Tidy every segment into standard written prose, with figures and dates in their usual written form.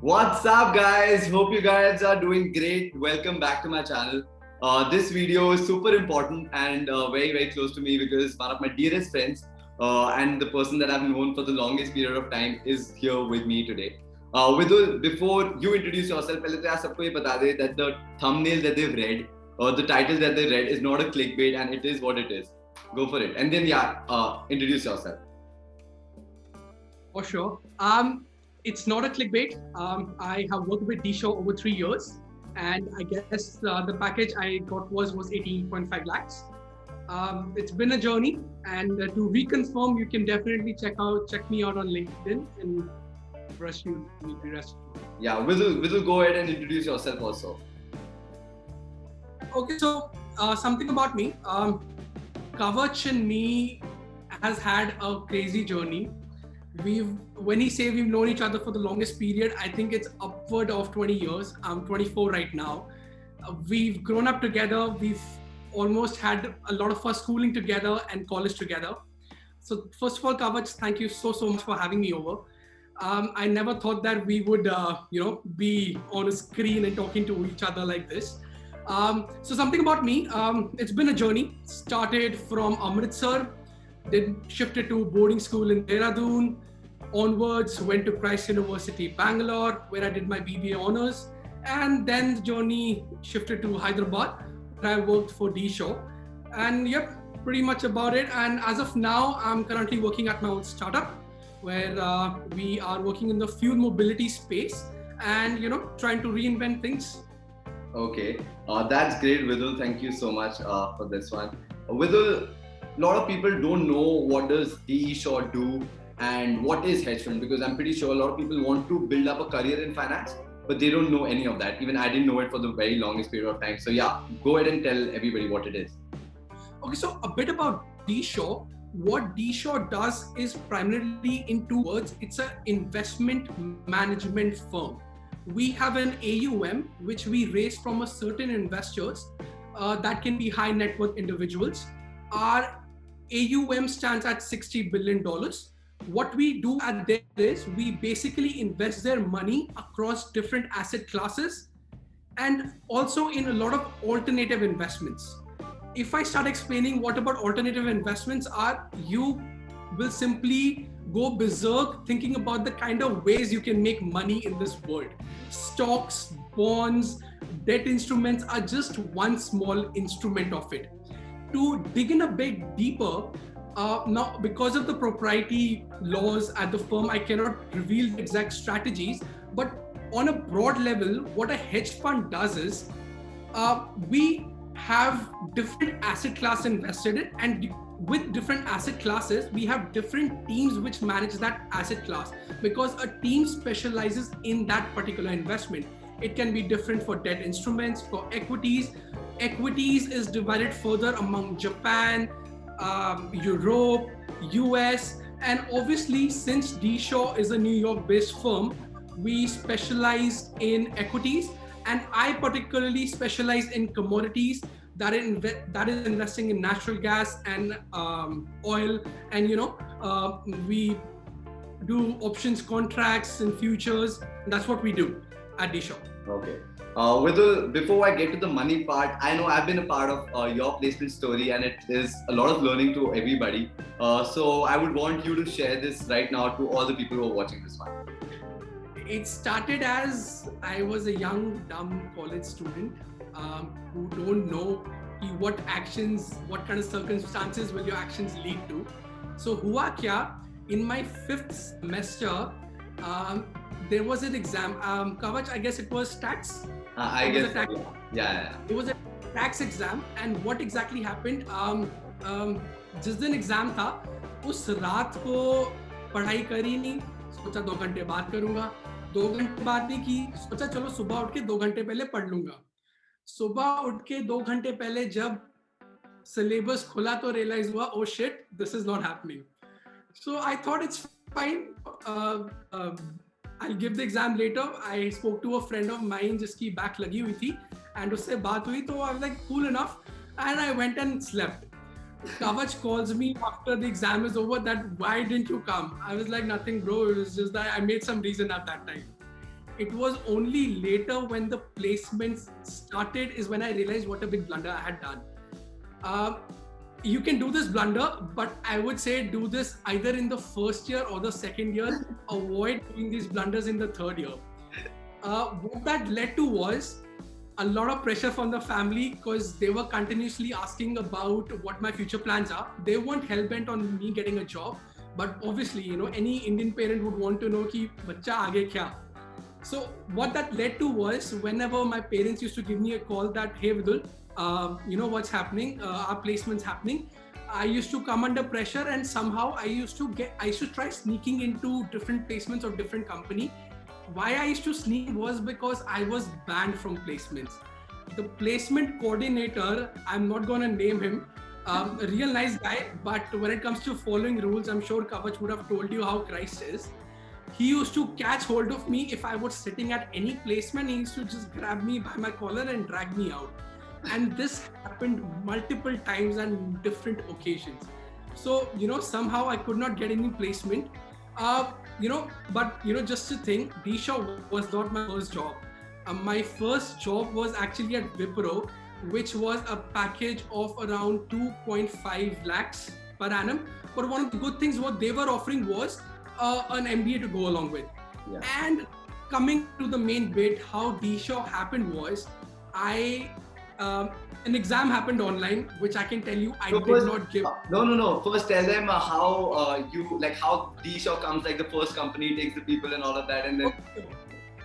What's up, guys? Hope you guys are doing great. Welcome back to my channel. This video is super important and very, very close to me because one of my dearest friends and the person that I've known for the longest period of time is here with me today. Vidul, before you introduce yourself, पहले तो यार सबको ये बता दे that the thumbnail that they've read or the title that they read is not a clickbait and it is what it is. Go for it. And then introduce yourself. For sure. It's not a clickbait. I have worked with D-Show over 3 years, and I guess the package I got was 18.5 lakhs. It's been a journey, and to reconfirm, you can definitely check me out on LinkedIn, and rest you will be rest. Yeah, Vidul, go ahead and introduce yourself also. Okay, so something about me. Kavach and me has had a crazy journey. When he say we've known each other for the longest period, I think it's upward of 20 years. I'm 24 right now. We've grown up together. We've almost had a lot of our schooling together and college together. So first of all, Kavach, thank you so much for having me over. I never thought that we would, be on a screen and talking to each other like this. So something about me, it's been a journey. Started from Amritsar, then shifted to boarding school in Dehradun, onwards went to Christ University, Bangalore, where I did my BBA honors, and then the journey shifted to Hyderabad, where I worked for D-Show. And yep, pretty much about it. And as of now, I'm currently working at my own startup, where we are working in the fuel mobility space and trying to reinvent things. Okay, that's great, Vidul. Thank you so much for this one. Vidul, a lot of people don't know what does D-Show do and what is hedge fund, because I'm pretty sure a lot of people want to build up a career in finance, but they don't know any of that. Even I didn't know it for the very longest period of time. So yeah, go ahead and tell everybody what it is. Okay, so a bit about D-Show. What D-Show does is primarily in 2 words. It's an investment management firm. We have an AUM which we raise from a certain investors that can be high net worth individuals. Our AUM stands at $60 billion. What we do at there is we basically invest their money across different asset classes and also in a lot of alternative investments. If I start explaining what about alternative investments are, you will simply go berserk thinking about the kind of ways you can make money in this world. Stocks, bonds, debt instruments are just one small instrument of it. To dig in a bit deeper, now because of the proprietary laws at the firm, I cannot reveal the exact strategies, but on a broad level, what a hedge fund does is we have different asset class invested in, and with different asset classes, we have different teams which manage that asset class because a team specializes in that particular investment. It can be different for debt instruments, for equities. Equities is divided further among Japan, Europe, US, and obviously since D-Show is a New York-based firm, we specialize in equities, and I particularly specialize in commodities that is investing in natural gas and oil, and we do options contracts and futures. That's what we do at D-Show. Okay. Vidul, before I get to the money part, I know I've been a part of your placement story and it is a lot of learning to everybody. So I would want you to share this right now to all the people who are watching this one. It started as I was a young, dumb college student who don't know what actions, what kind of circumstances will your actions lead to. So hua kya, in my 5th semester, there was an exam. Kavach, I guess it was tax. I guess. Yeah. It was a tax exam, and what exactly happened? जिस दिन exam था, उस रात को पढ़ाई करी नहीं, सोचा 2 घंटे बाद करूंगा. 2 घंटे बाद नहीं की, सोचा चलो सुबह उठ के 2 घंटे पहले पढ़ लूंगा. सुबह उठ के 2 घंटे पहले जब सिलेबस खुला तो रियलाइज हुआ, oh shit, this is not happening. So I thought it's fine. I'll give the exam later. I spoke to a friend of mine जिसकी बैक लगी हुई थी, and उससे बात हुई तो I was like cool enough, and I went and slept. Kavach calls me after the exam is over that why didn't you come? I was like nothing bro, it was just that I made some reason at that time. It was only later when the placements started is when I realized what a big blunder I had done. Uh, you can do this blunder, but I would say do this either in the first year or the second year. Avoid doing these blunders in the third year. What that led to was a lot of pressure from the family because they were continuously asking about what my future plans are. They weren't hell bent on me getting a job, but obviously, any Indian parent would want to know ki bacha aage kya. So what that led to was whenever my parents used to give me a call that, hey Vidul, what's happening, our placement's happening. I used to come under pressure and somehow I used to try sneaking into different placements of different company. Why I used to sneak was because I was banned from placements. The placement coordinator, I'm not gonna name him, a real nice guy, but when it comes to following rules, I'm sure Kavach would have told you how Christ is. He used to catch hold of me if I was sitting at any placement. He used to just grab me by my collar and drag me out. And this happened multiple times and different occasions. So, somehow I could not get any placement. Just to think, D-Shaw was not my first job. My first job was actually at Wipro, which was a package of around 2.5 lakhs per annum. But one of the good things what they were offering was an MBA to go along with. Yeah. And coming to the main bit, how D-Shaw happened was an exam happened online, which I can tell you I did not give. No. First, tell them how D-Shaw comes, like the first company takes the people and all of that, and then.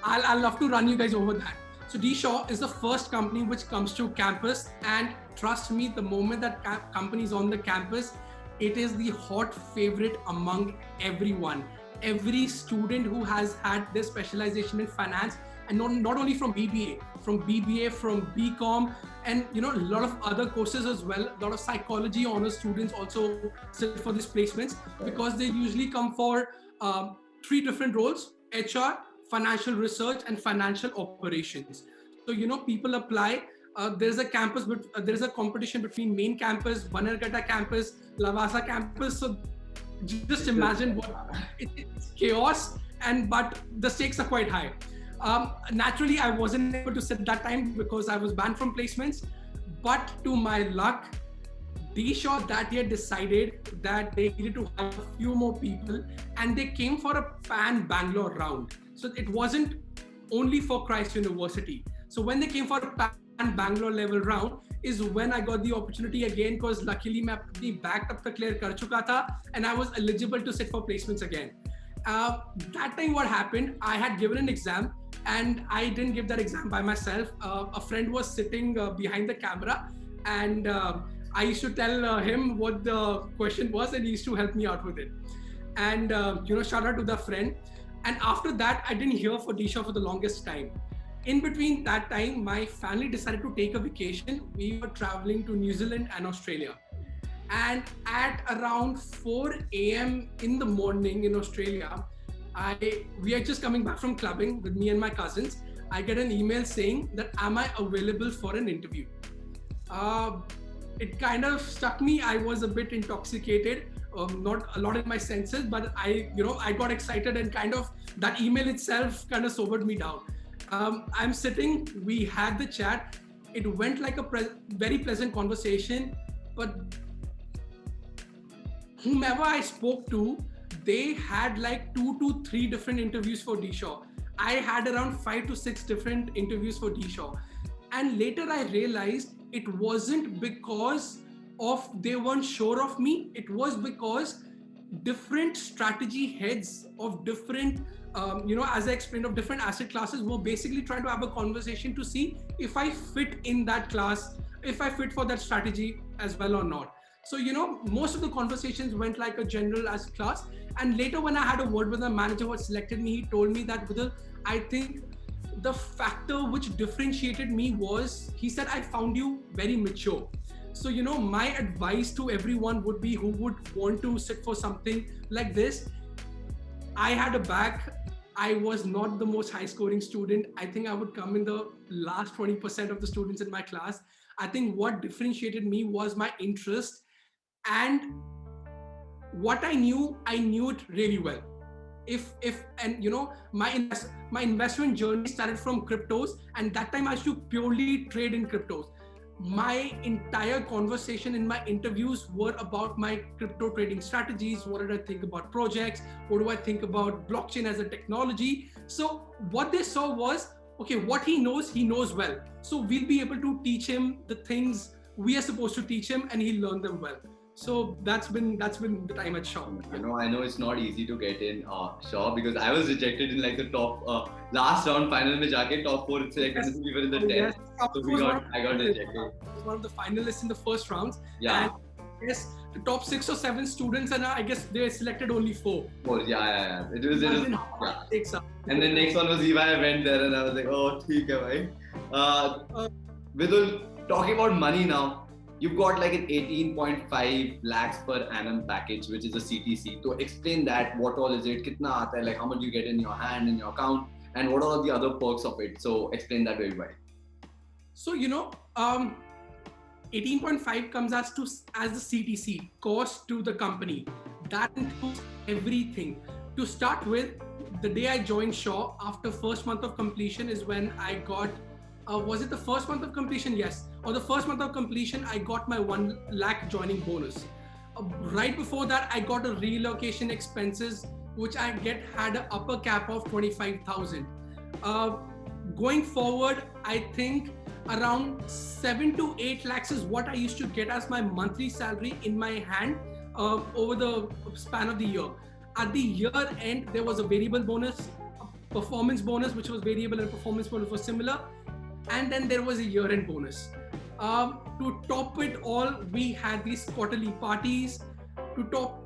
I'll love to run you guys over that. So D-Shaw is the first company which comes to campus, and trust me, the moment that company is on the campus, it is the hot favorite among everyone. Every student who has had their specialization in finance, and not only from BBA, from BCom, and a lot of other courses as well. A lot of psychology honors students also sit for these placements because they usually come for 3 different roles: HR, financial research, and financial operations. So people apply. There's a competition between main campus, Bannerghatta campus, Lavasa campus. So just imagine it's chaos, but the stakes are quite high. Naturally, I wasn't able to sit that time because I was banned from placements. But to my luck, D-Shaw that year decided that they needed to hire a few more people, and they came for a pan Bangalore round. So it wasn't only for Christ University. So when they came for a pan Bangalore level round is when I got the opportunity again, because luckily मैं अपनी back up तक clear कर चुका था and I was eligible to sit for placements again. That time what happened, I had given an exam and I didn't give that exam by myself. A friend was sitting behind the camera, and I used to tell him what the question was, and he used to help me out with it. And shout out to the friend. And after that, I didn't hear for D-Shaw for the longest time. In between that time, my family decided to take a vacation. We were traveling to New Zealand and Australia. And at around 4 a.m. in the morning in Australia, we are just coming back from clubbing with me and my cousins. I get an email saying that, am I available for an interview? It kind of struck me. I was a bit intoxicated, not a lot in my senses, but I got excited, and kind of that email itself kind of sobered me down. I'm sitting, we had the chat. It went like a very pleasant conversation, but whomever I spoke to, they had like 2 to 3 different interviews for D-Shaw. I had around 5 to 6 different interviews for D-Shaw. And later I realized it wasn't because of they weren't sure of me. It was because different strategy heads of different, as I explained, of different asset classes were basically trying to have a conversation to see if I fit in that class, if I fit for that strategy as well or not. So, most of the conversations went like a general asset class. And later when I had a word with the manager who had selected me, he told me that, Vidal, I think the factor which differentiated me was, he said, I found you very mature. So, my advice to everyone would be who would want to sit for something like this. I had a back. I was not the most high scoring student. I think I would come in the last 20% of the students in my class. I think what differentiated me was my interest, and what I knew it really well. if and my investment journey started from cryptos, and that time I used to purely trade in cryptos. My entire conversation in my interviews were about my crypto trading strategies. What did I think about projects? What do I think about blockchain as a technology? So what they saw was, okay, what he knows well. So we'll be able to teach him the things we are supposed to teach him, and he'll learn them well. So that's been the time at Shaw. I know it's not easy to get in Shaw, because I was rejected in like the top last round final mein jaake top 4 selected. Yes. We were in the 10th. Yes. So I got rejected. I was one of the finalists in the first rounds. Yeah. And yes, the top 6 or 7 students, and I guess they selected only 4. Yeah. It was Yeah. And then next one was Eva. I went there and I was like, oh, theek hai bhai. Vidul, talking about money now. You've got like an 18.5 lakhs per annum package, which is a CTC. So explain that. What all is it? Kitna aata hai? Like how much you get in your hand, in your account, and what are the other perks of it? So explain that very well. So 18.5 comes as the CTC, cost to the company. That includes everything. To start with, the day I joined Shaw, after first month of completion is when I got. Was it the first month of completion? Yes. Or the first month of completion, I got my 1 lakh joining bonus. Right before that, I got a relocation expenses, which I had an upper cap of 25,000. Going forward, I think around 7 to 8 lakhs is what I used to get as my monthly salary in my hand over the span of the year. At the year end, there was a variable bonus, a performance bonus, which was variable, and performance bonus was similar. And then there was a year-end bonus. To top it all, we had these quarterly parties. To top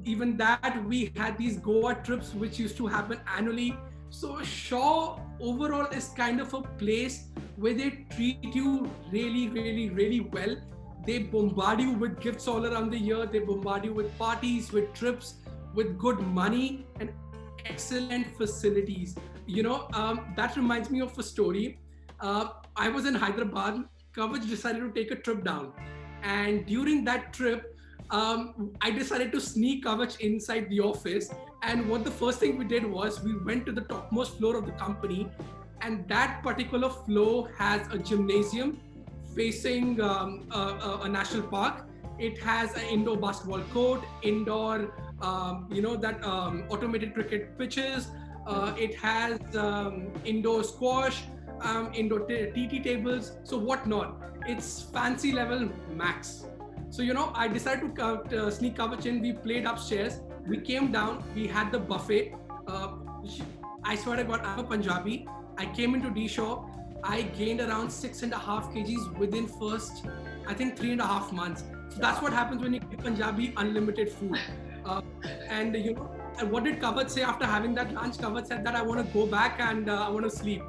even that, we had these Goa trips, which used to happen annually. So Shaw overall is kind of a place where they treat you really, really, really well. They bombard you with gifts all around the year. They bombard you with parties, with trips, with good money and excellent facilities. That reminds me of a story. I was in Hyderabad. Kavach decided to take a trip down, and during that trip, I decided to sneak Kavach inside the office. And what the first thing we did was we went to the topmost floor of the company, and that particular floor has a gymnasium facing a national park. It has an indoor basketball court, indoor, automated cricket pitches. It has indoor squash. Indoor TT tables, so whatnot. It's fancy level max. So I decided to sneak Kavach in. We played upstairs. We came down. We had the buffet. I swear to God, I'm a Punjabi. I came into D-Shaw. I gained around 6.5 kgs within first, I think 3.5 months. So that's what happens when you get Punjabi unlimited food. And what did Kavach say after having that lunch? Kavach said that I want to go back and I want to sleep.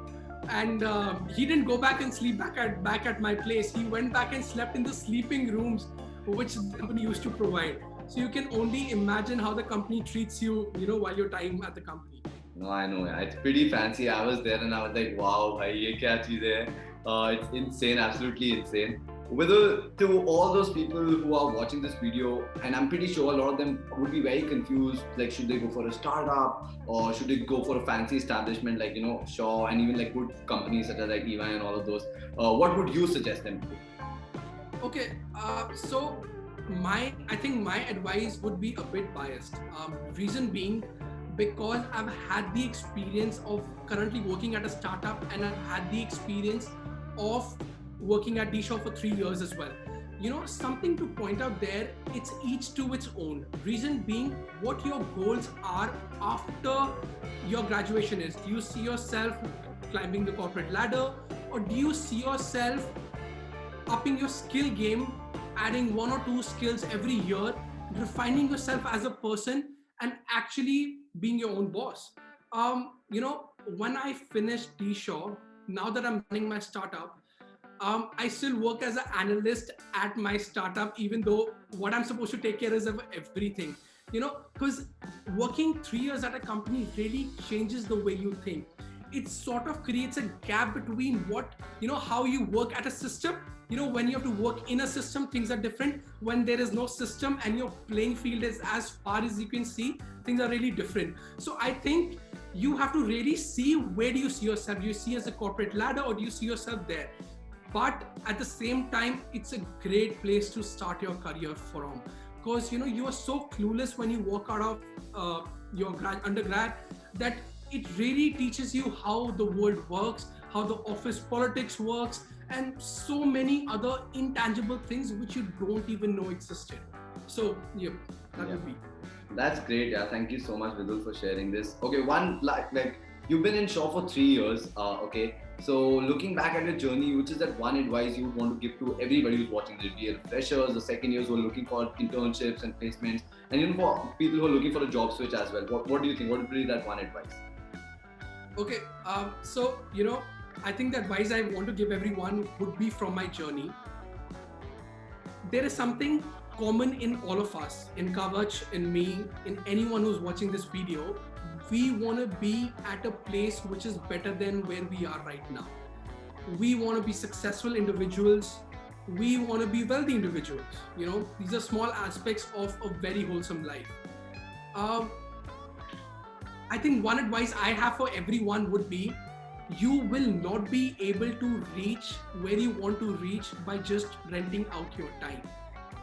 And he didn't go back and sleep back at my place. He went back and slept in the sleeping rooms which the company used to provide. So you can only imagine how the company treats you, while your time at the company. No, I know. It's pretty fancy. I was there and I was like, wow, bhai, ye kya cheez hai? It's insane, absolutely insane. To all those people who are watching this video, and I'm pretty sure a lot of them would be very confused, like should they go for a startup or should they go for a fancy establishment like Shaw, and even like good companies such as like Eva and all of those. What would you suggest them to do? Okay, so I think my advice would be a bit biased. Reason being, because I've had the experience of currently working at a startup, and I've had the experience of working at D-Shaw for 3 years as well. Something to point out there, it's each to its own. Reason being, what your goals are after your graduation is. Do you see yourself climbing the corporate ladder, or do you see yourself upping your skill game, adding 1 or 2 skills every year, refining yourself as a person, and actually being your own boss? When I finished D-Shaw, now that I'm running my startup, I still work as an analyst at my startup, even though what I'm supposed to take care is of everything. Because working 3 years at a company really changes the way you think. it sort of creates a gap between what, how you work at a system. When you have to work in a system, things are different. When there is no system and your playing field is as far as you can see, things are really different. So I think you have to really see, where do you see yourself? Do you see as a corporate ladder, or do you see yourself there? But at the same time, it's a great place to start your career from, because you are so clueless when you walk out of your undergrad, that it really teaches you how the world works, how the office politics works, and so many other intangible things which you don't even know existed. So that would be. That's great. Yeah, thank you so much, Vidul, for sharing this. Okay, one like you've been in Shaw for 3 years. Okay, so looking back at your journey, which is that one advice you would want to give to everybody who's watching this, be it freshers, the second years who are looking for internships and placements, and for people who are looking for a job switch as well. What do you think? What would be that one advice? Okay, so I think the advice I want to give everyone would be from my journey. There is something common in all of us, in Kavach, in me, in anyone who's watching this video. We want to be at a place which is better than where we are right now. We want to be successful individuals. We want to be wealthy individuals. These are small aspects of a very wholesome life. I think one advice I have for everyone would be, you will not be able to reach where you want to reach by just renting out your time.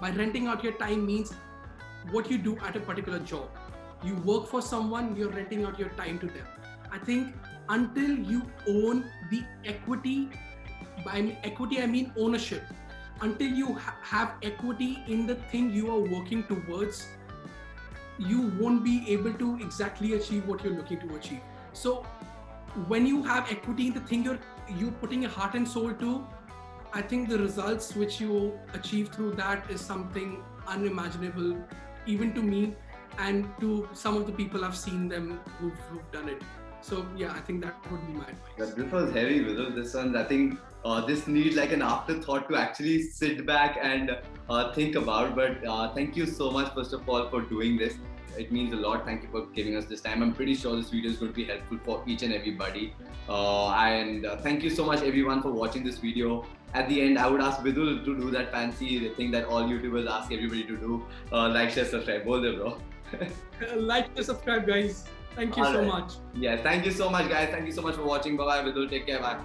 By renting out your time means what you do at a particular job. You work for someone, you're renting out your time to them. I think until you own the equity, by equity I mean ownership, until you have equity in the thing you are working towards, you won't be able to exactly achieve what you're looking to achieve. So when you have equity in the thing you're putting your heart and soul to, I think the results which you achieve through that is something unimaginable, even to me and to some of the people I've seen them who've done it. So I think that would be my advice. This was heavy, Vidul. This one, I think this needs like an afterthought to actually sit back and think about. But thank you so much, first of all, for doing this. It means a lot. Thank you for giving us this time. I'm pretty sure this video is going to be helpful for each and everybody. And thank you so much, everyone, for watching this video. At the end, I would ask Vidul to do that fancy thing that all YouTubers ask everybody to do. Like, share, subscribe. Bol de, bro. Like and subscribe, guys. Thank you so much. Yeah, thank you so much, guys. Thank you so much for watching. Bye-bye, Vidul. Take care. Bye.